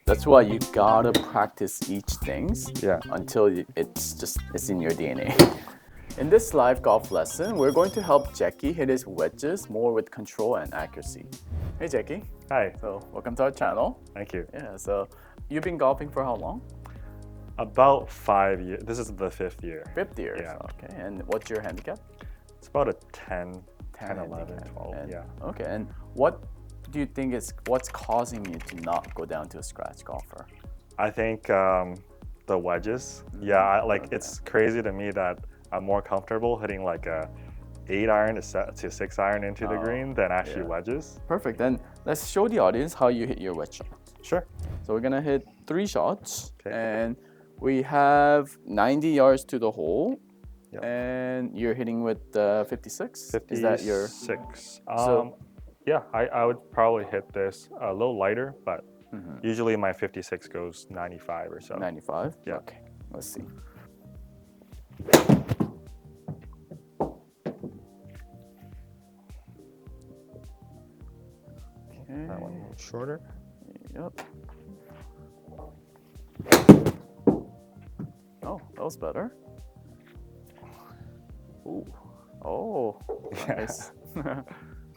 That's why you gotta practice each things Yeah. until it's in your DNA. In this live golf lesson, we're going to help Jacky hit his wedges more with control and accuracy. Hey Jacky. Hi. So welcome to our channel. Thank you. Yeah, so you've been golfing for how long? About 5 years. This is the 5th year. 5th year. Yeah. Okay, and what's your handicap? It's about a 10, 11, handicap. 12. And, yeah. Okay, and what do you think is what's causing you to not go down to a scratch golfer? I think the wedges. Yeah, it's crazy to me that I'm more comfortable hitting like a 8-iron to 6-iron into the green than actually wedges. Perfect. Then let's show the audience how you hit your wedge shot. Sure. So we're gonna hit 3 shots, Okay. and we have 90 yards to the hole. Yep. And you're hitting with 56? 56. Is that your... Yeah, I would probably hit this a little lighter, but usually my 56 goes 95 or so. 95? Yeah. Okay, let's see. Okay. That one a little shorter. Yep. Oh, that was better. Ooh. Oh, nice.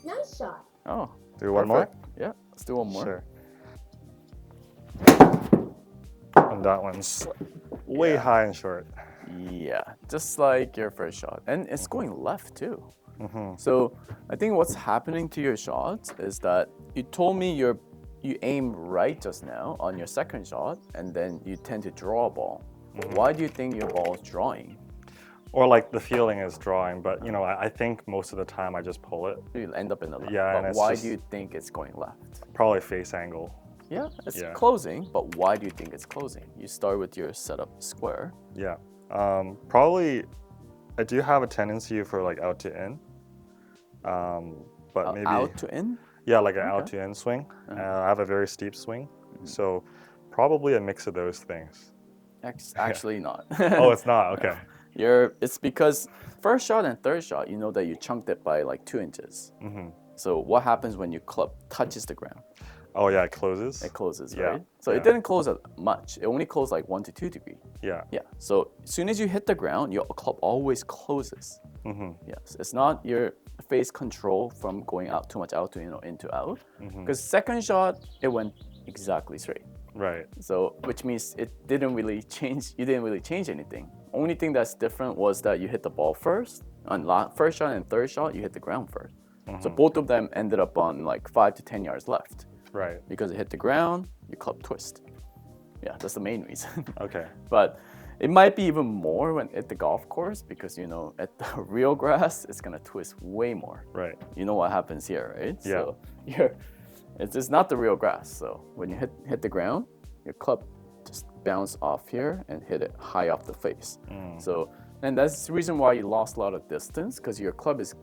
Nice shot. Oh, Do one more? Yeah, let's do one more. Sure. And that one's way high and short. Yeah, just like your first shot. And it's going left too. So I think what's happening to your shots is that you told me you aim right just now on your second shot, and then you tend to draw a ball. Why do you think your ball is drawing? Or like the feeling is drawing, but I think most of the time I just pull it. You end up in the left. Yeah, and but it's why just do you think it's going left? probably face angle. Yeah, it's closing, but why do you think it's closing? You start with your setup square. Yeah. Probably I do have a tendency for like out to in. But maybe out to in? Yeah, like an out to in swing. I have a very steep swing. So probably a mix of those things. Actually not. Oh, it's not? Okay. It's because first shot and third shot, you know that you chunked it by like 2 inches. So what happens when your club touches the ground? Oh yeah, it closes? It closes, Yeah. right? So it didn't close much. It only closed like 1 to 2 degrees. Yeah. Yeah. So as soon as you hit the ground, your club always closes. Yes. It's not your face control from going out too much out to into out. Because second shot, it went exactly straight. Right. So which means it didn't really change. You didn't really change anything. Only thing that's different was that you hit the ball first. On first shot and third shot, you hit the ground first. So both of them ended up on like 5 to 10 yards left. Right. Because it hit the ground, your club twist. Yeah, that's the main reason. Okay. But it might be even more when at the golf course because at the real grass, it's gonna twist way more. Right. You know what happens here, right? Yeah. So it's not the real grass. So when you hit the ground, your club just bounce off here and hit it high off the face. And that's the reason why you lost a lot of distance because your club is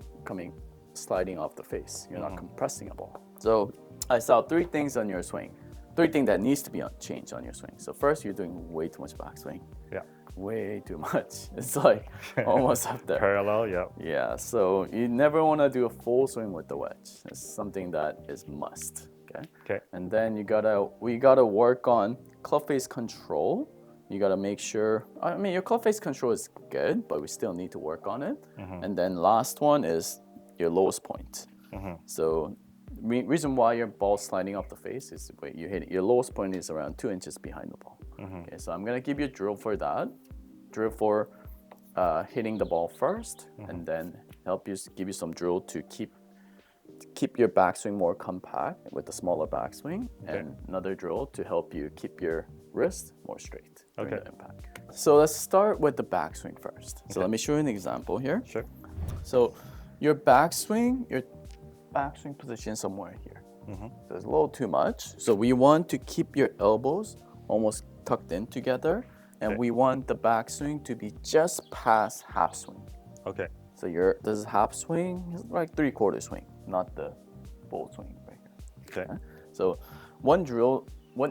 sliding off the face. You're not compressing a ball. So I saw 3 things on your swing. 3 things that needs to be changed on your swing. So first, you're doing way too much backswing. Yeah. Way too much. It's like almost up there. Parallel, yeah. Yeah, so you never want to do a full swing with the wedge. It's something that is must. Okay. And then we gotta work on club face control. You gotta make sure. I mean, your club face control is good, but we still need to work on it. And then last one is your lowest point. So reason why your ball's sliding off the face is the way you hit it. Your lowest point is around 2 inches behind the ball. Okay, so I'm gonna give you a drill for that. Drill for hitting the ball first, and then give you some drill to keep your backswing more compact with the smaller backswing, and another drill to help you keep your wrist more straight during the impact. So let's start with the backswing first. So let me show you an example here. Sure. So your backswing position somewhere here. So it's a little too much. So we want to keep your elbows almost tucked in together, and we want the backswing to be just past half swing. Okay. So this is half swing, it's like 3/4 swing, not the full swing right here. Okay. So one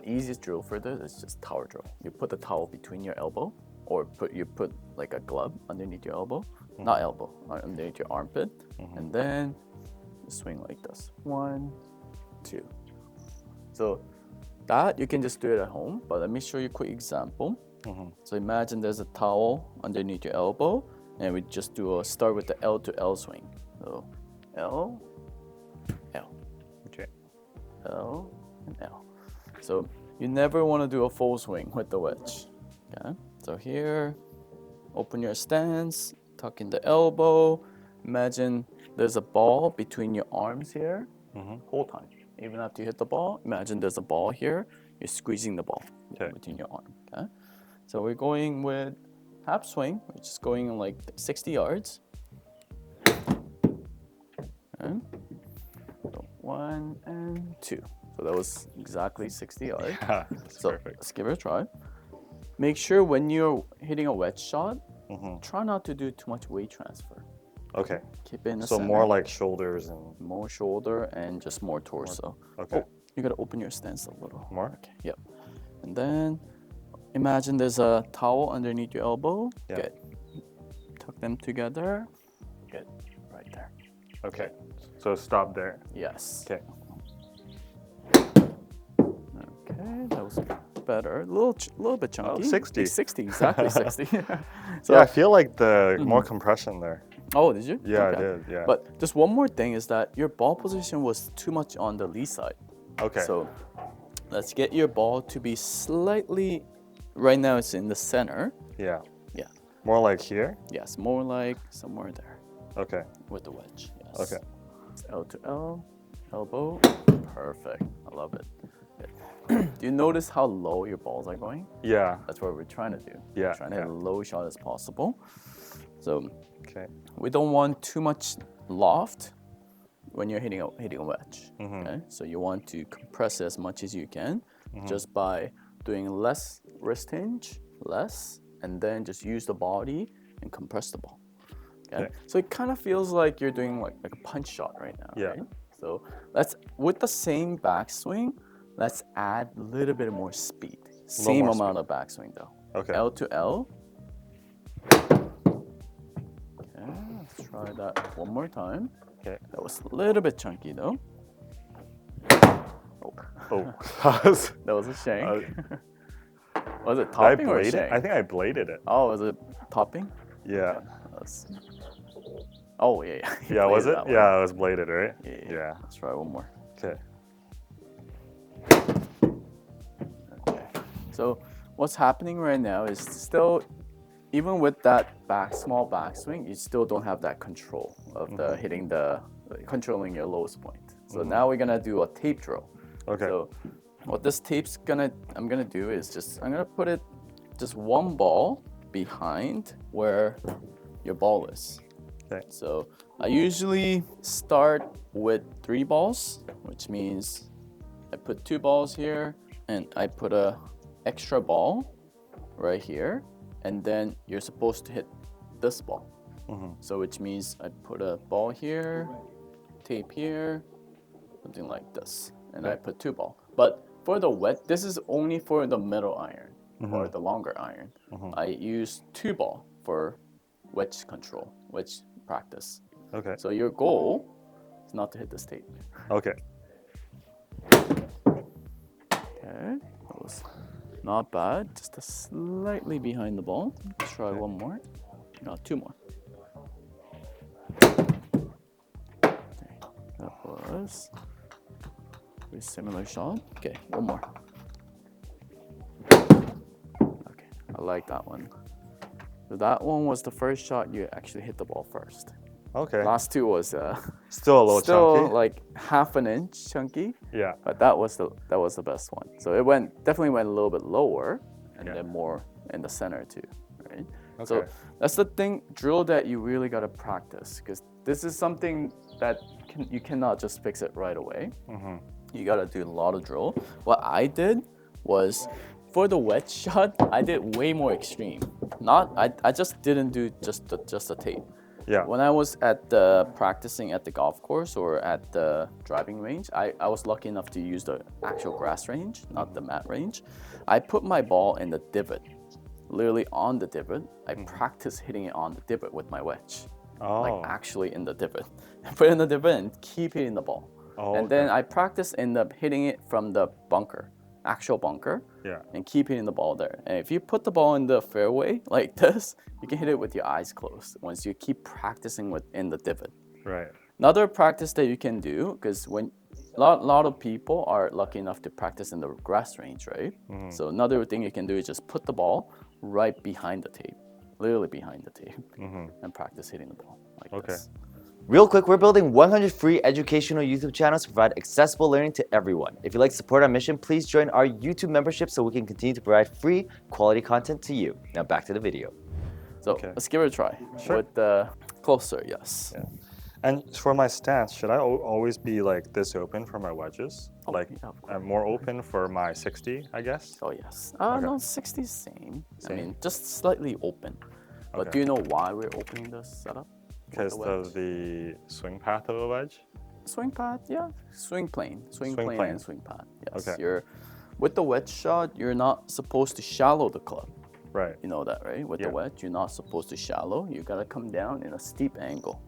easiest drill for this is just towel drill. You put the towel between your elbow, or you put like a glove underneath your elbow, not elbow, underneath your armpit, and then swing like this. 1, 2. So That you can just do it at home, but let me show you a quick example. So imagine there's a towel underneath your elbow, and we just start with the L to L swing. So L, L, Okay. L, and L. So you never want to do a full swing with the wedge. Okay. So here, open your stance, tuck in the elbow. Imagine there's a ball between your arms here. Whole time. Even after you hit the ball, imagine there's a ball here. You're squeezing the ball between your arm. Okay. So we're going with half swing, which is going like 60 yards. Okay. So 1 and 2. So that was exactly 60 yards. Yeah, that's So perfect. let's give it a try. Make sure when you're hitting a wedge shot, try not to do too much weight transfer. Okay. Keep it in the So center. more like shoulders and More shoulder and just more torso. okay. Oh, you gotta open your stance a little. More? Okay, yep. And then imagine there's a towel underneath your elbow. Yeah. Good. Tuck them together. Good. Right there. Okay. So stop there. Yes. Okay. Okay, that was better. A little bit chunky. 60. 60, exactly 60. So yeah, I feel like the more compression there. Oh, did you? Yeah, Okay. I did. Yeah. But just one more thing is that your ball position was too much on the lee side. okay. So let's get your ball to be slightly, right now it's in the center. yeah. Yeah. More like here. Yes, more like somewhere there Okay. with the wedge. Yes. Okay. It's L to L, elbow. Perfect. I love it. Good. Do you notice how low your balls are going? Yeah. That's what we're trying to do. Yeah, We're trying to hit a low shot as possible. So Okay. we don't want too much loft when you're hitting a wedge. Okay? So you want to compress it as much as you can just by doing less wrist hinge, and then just use the body and compress the ball. Okay? So it kind of feels like you're doing like a punch shot right now. Yeah. Right? So with the same backswing, let's add a little bit more speed. Same more amount of backswing though. Okay. L to L. Okay, let's try that one more time. Okay. That was a little bit chunky though. Oh, Oh. that was a shank. Was it I topping or bladed. shank? I think I bladed it. Oh, was it topping? Yeah. That's... Oh yeah, yeah. You Yeah. Was bladed it? that one. Yeah, it was bladed, right? Yeah. Let's try one more. Okay. Okay. So what's happening right now is still, even with that small backswing, you still don't have that control of the controlling your lowest point. So now we're gonna do a tape drill. Okay. So what this I'm gonna do is I'm gonna put it just one ball behind where your ball is. Okay. So I usually start with 3 balls, which means I put 2 balls here and I put a extra ball right here, and then you're supposed to hit this ball. So which means I put a ball here, tape here, something like this, and I put 2 balls. But for the this is only for the middle iron or the longer iron. I use 2 ball for wedge control, wedge practice. Okay. So your goal is not to hit this tape. Okay. Okay, that was not bad. Just a slightly behind the ball. Let's try one more. No, 2 more. Okay, that was a similar shot. Okay, one more. Okay, I like that one. So that one was the first shot you actually hit the ball first. Okay. Last 2 was Still a little still chunky. like half an inch chunky. Yeah. But that was the best one. So it definitely went a little bit lower, and then more in the center too, right? So Okay. that's the drill that you really gotta practice, because this is something that you cannot just fix it right away. You gotta do a lot of drill. What I did was, for the wedge shot, I did way more extreme. I just didn't do just the tape. Yeah. When I was practicing at the golf course or at the driving range, I was lucky enough to use the actual grass range, not the mat range. I put my ball in the divot, literally on the divot. I practice hitting it on the divot with my wedge, like actually in the divot. Put it in the divot and keep hitting the ball. Oh, And then I practice hitting it from the bunker, actual bunker. Yeah. And keep hitting the ball there. And if you put the ball in the fairway like this, you can hit it with your eyes closed once you keep practicing within the divot. Right. Another practice that you can do, because when lot of people are lucky enough to practice in the grass range, right? So another thing you can do is just put the ball right behind the tape, literally behind the tape, and practice hitting the ball like this. Real quick, we're building 100 free educational YouTube channels to provide accessible learning to everyone. If you'd like to support our mission, please join our YouTube membership so we can continue to provide free quality content to you. Now back to the video. So let's give it a try. Sure. With the closer, yes. Yeah. And for my stance, should I always be like this open for my wedges? Like I'm more open for my 60, I guess? Oh yes. No, 60 is same. I mean, just slightly open. But do you know why we're opening this setup? Because of the swing path of a wedge? Swing path, yeah. Swing plane. Swing plane and swing path. Yes. Okay. With the wedge shot, you're not supposed to shallow the club. Right. You know that, right? With the wedge, you're not supposed to shallow. You gotta come down in a steep angle.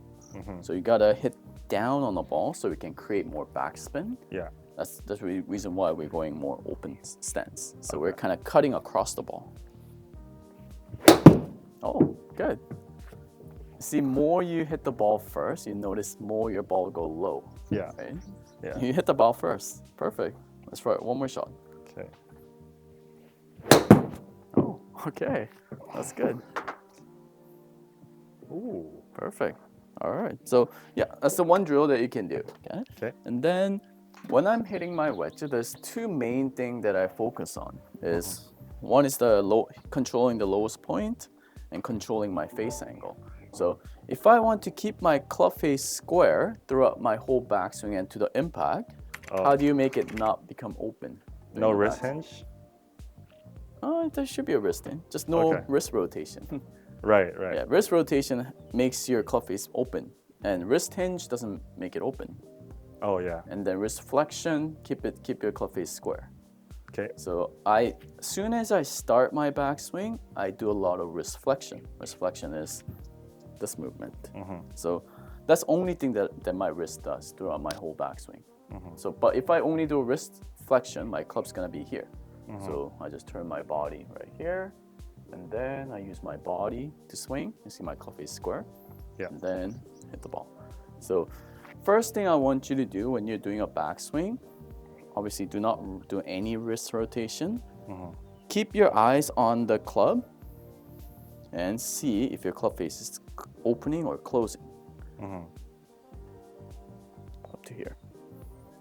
So you gotta hit down on the ball so we can create more backspin. Yeah. That's the reason why we're going more open stance. So we're kind of cutting across the ball. Oh, good. See, more you hit the ball first, you notice more your ball go low. Yeah. Right? Yeah. You hit the ball first. Perfect. Let's try it. One more shot. Okay. Oh, okay. That's good. Ooh. Perfect. All right. So yeah, that's the one drill that you can do. Okay. Okay. And then when I'm hitting my wedge, there's two main things that I focus on. One is controlling the lowest point and controlling my face angle. So if I want to keep my club face square throughout my whole backswing and to the impact, how do you make it not become open? No wrist hinge? There should be a wrist hinge, just no wrist rotation. Right. Yeah, wrist rotation makes your club face open, and wrist hinge doesn't make it open. Oh yeah. And then wrist flexion, keep your club face square. Okay. So as soon as I start my backswing, I do a lot of wrist flexion. Wrist flexion is this movement. So that's the only thing that my wrist does throughout my whole backswing. So, but if I only do a wrist flexion, my club's gonna be here. So I just turn my body right here, and then I use my body to swing. You see my club face square. Yeah. And then hit the ball. So first thing I want you to do when you're doing a backswing, obviously do not do any wrist rotation. Keep your eyes on the club and see if your club face is opening or closing. Up to here.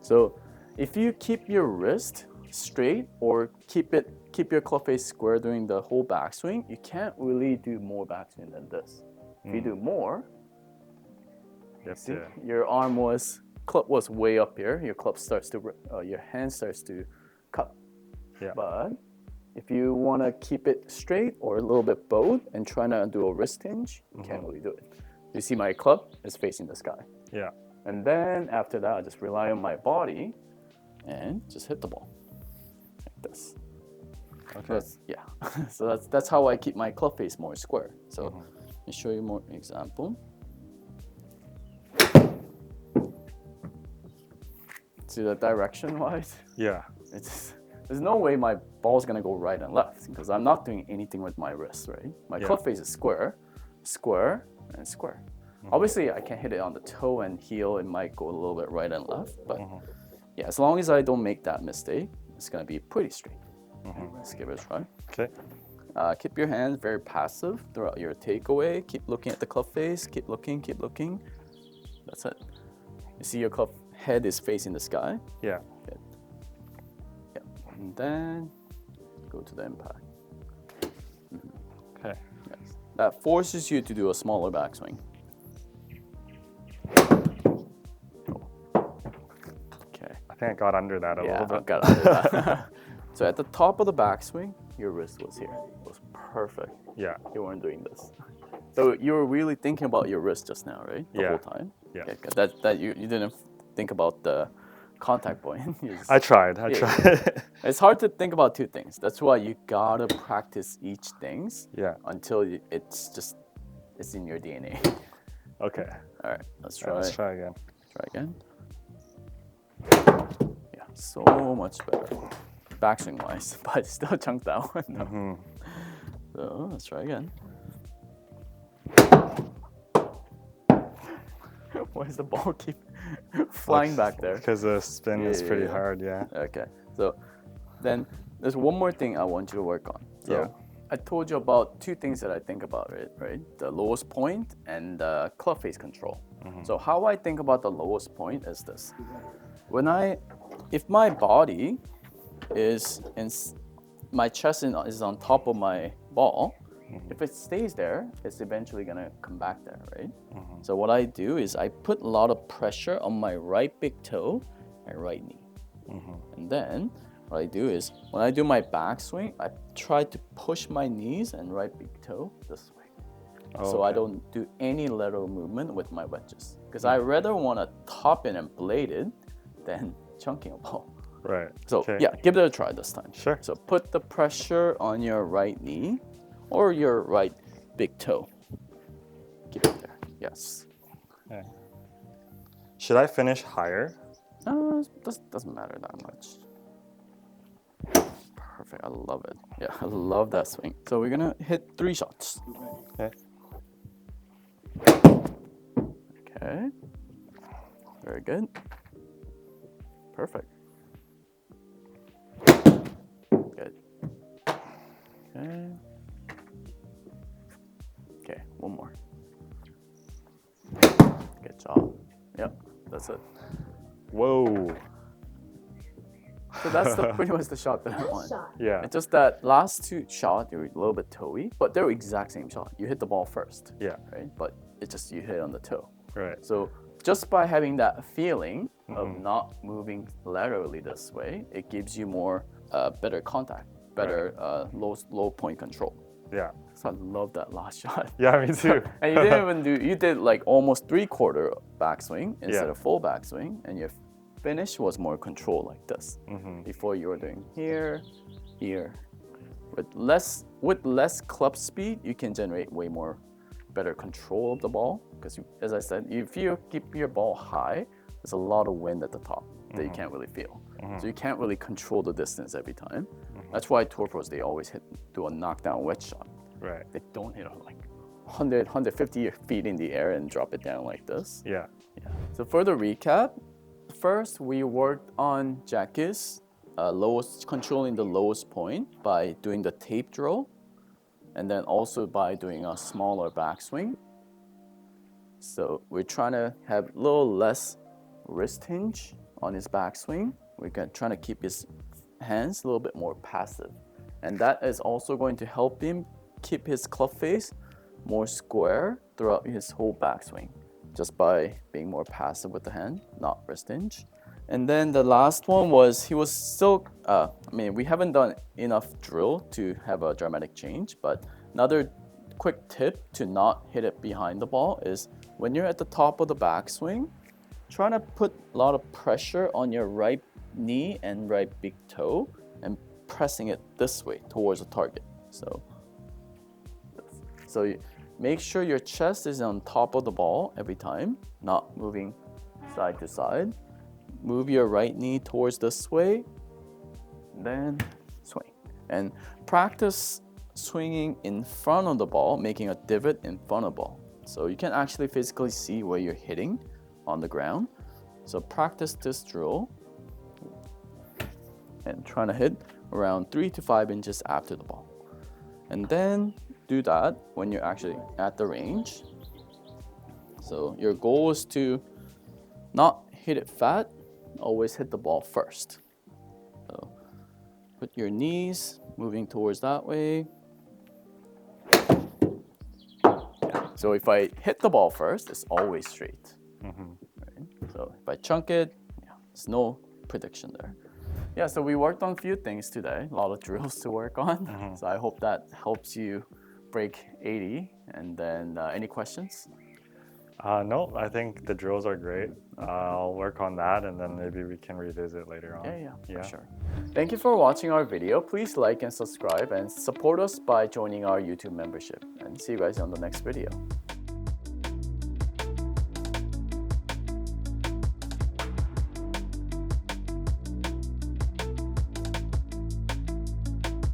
So if you keep your wrist straight or keep your club face square during the whole backswing, you can't really do more backswing than this. If you do more, see, your club was way up here. Your club starts to, your hand starts to cut. Yeah. But if you want to keep it straight or a little bit bowed and try to do a wrist hinge, you can't really do it. You see my club is facing the sky. Yeah. And then after that, I just rely on my body and just hit the ball like this. Okay. So that's how I keep my club face more square. So let me show you more example. See the direction wise? Yeah. There's no way my ball's gonna go right and left because I'm not doing anything with my wrist, right? My club face is square, square, and square. Obviously, I can hit it on the toe and heel. It might go a little bit right and left, but yeah, as long as I don't make that mistake, it's gonna be pretty straight. Let's give it a try. Okay. Keep your hands very passive throughout your takeaway. Keep looking at the club face. Keep looking, keep looking. That's it. You see your club head is facing the sky. Yeah. Good. Yeah. And then go to the impact. Okay. Yes. That forces you to do a smaller backswing. Okay. I think I got under that a little bit. Got under that. So at the top of the backswing, your wrist was here. It was perfect. Yeah. You weren't doing this. So you were really thinking about your wrist just now, right? The whole time? Yeah. Okay, that you didn't think about the contact point. I tried. It's hard to think about two things. That's why you gotta practice each things until it's in your DNA. Okay. All right, let's try. Let's try again. Try again. Yeah, so much better. backswing wise, but still chunked that one. No. So let's try again. Why does the ball keep flying back there? Because the spin is pretty Yeah. hard, yeah. Okay, so then there's one more thing I want you to work on. So Yeah. I told you about two things that I think about it, right? The lowest point and the club face control. So how I think about the lowest point is this. If my body is my chest is on top of my ball, if it stays there, it's eventually gonna come back there, right? So what I do is I put a lot of pressure on my right big toe and right knee. And then what I do is when I do my backswing, I try to push my knees and right big toe this way. So I don't do any lateral movement with my wedges. Because I rather want to top it and blade it than chunking a ball. Right. So okay. yeah, give it a try this time. Sure. So put the pressure on your right knee or your right big toe. Keep it there. Yes. Okay. Should I finish higher? Doesn't matter that much. Perfect. I love it. Yeah, I love that swing. So we're gonna hit 3 shots. Okay. Okay. Very good. Perfect. Good. Okay. Okay, one more. Good job. Yep, that's it. Whoa. So that's pretty much the shot that I Nice want. shot. Yeah. It's just that last 2 shots, they were a little bit toey, but they're exact same shot. You hit the ball first, Yeah. right? But it's just you hit it on the toe. Right. So just by having that feeling of not moving laterally this way, it gives you more better contact, better low point control. Yeah. So I love that last shot. Yeah, me too. And you didn't even you did like almost 3/4 backswing instead Yeah. of full backswing, and your finish was more control like this. Before you were doing here, here. With less club speed, you can generate way more better control of the ball. Because as I said, if you keep your ball high, there's a lot of wind at the top that you can't really feel. So you can't really control the distance every time. That's why tour pros, they always do a knockdown wedge shot. Right. They don't hit it like 100, 150 feet in the air and drop it down like this. Yeah. Yeah. So for the recap, first we worked on Jacky's controlling the lowest point by doing the tape drill, and then also by doing a smaller backswing. So we're trying to have a little less wrist hinge on his backswing. We're trying to keep his hands a little bit more passive. And that is also going to help him keep his club face more square throughout his whole backswing, just by being more passive with the hand, not wrist hinge. And then the last one was he was still, we haven't done enough drill to have a dramatic change, but another quick tip to not hit it behind the ball is when you're at the top of the backswing, trying to put a lot of pressure on your right knee and right big toe and pressing it this way towards the target. So you make sure your chest is on top of the ball every time, not moving side to side. Move your right knee towards this way, then swing. And practice swinging in front of the ball, making a divot in front of the ball. So you can actually physically see where you're hitting on the ground. So practice this drill and trying to hit around 3 to 5 inches after the ball. And then do that when you're actually at the range. So your goal is to not hit it fat, always hit the ball first. So put your knees moving towards that way. Yeah. So if I hit the ball first, it's always straight. Right? So if I chunk it, there's no prediction there. Yeah, so we worked on a few things today, a lot of drills to work on. So I hope that helps you break 80. And then any questions? No, I think the drills are great. I'll work on that and then maybe we can revisit later on. Yeah, for sure. Thank you for watching our video. Please like and subscribe and support us by joining our YouTube membership. And see you guys on the next video.